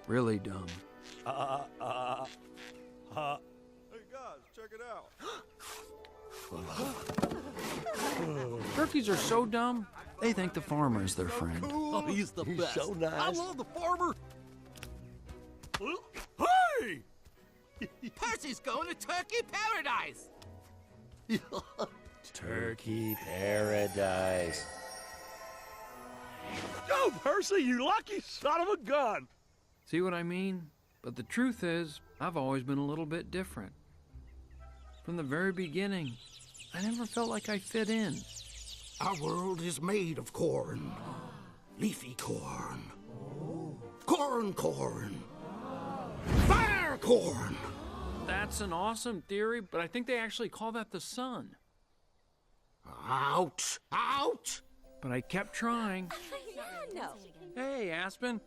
Really dumb. Hey guys, check it out. Turkeys are so dumb, they think the farmer is their friend. Oh, he's the best. so nice. I love the farmer. Hey! Percy's going to Turkey Paradise! Turkey paradise. Go, Percy, you lucky son of a gun! See what I mean? But the truth is, I've always been a little bit different. From the very beginning, I never felt like I fit in. Our world is made of corn. Leafy corn. Corn. Fire corn! That's an awesome theory, but I think they actually call that the sun. Ouch! But I kept trying. No. Hey, Aspen,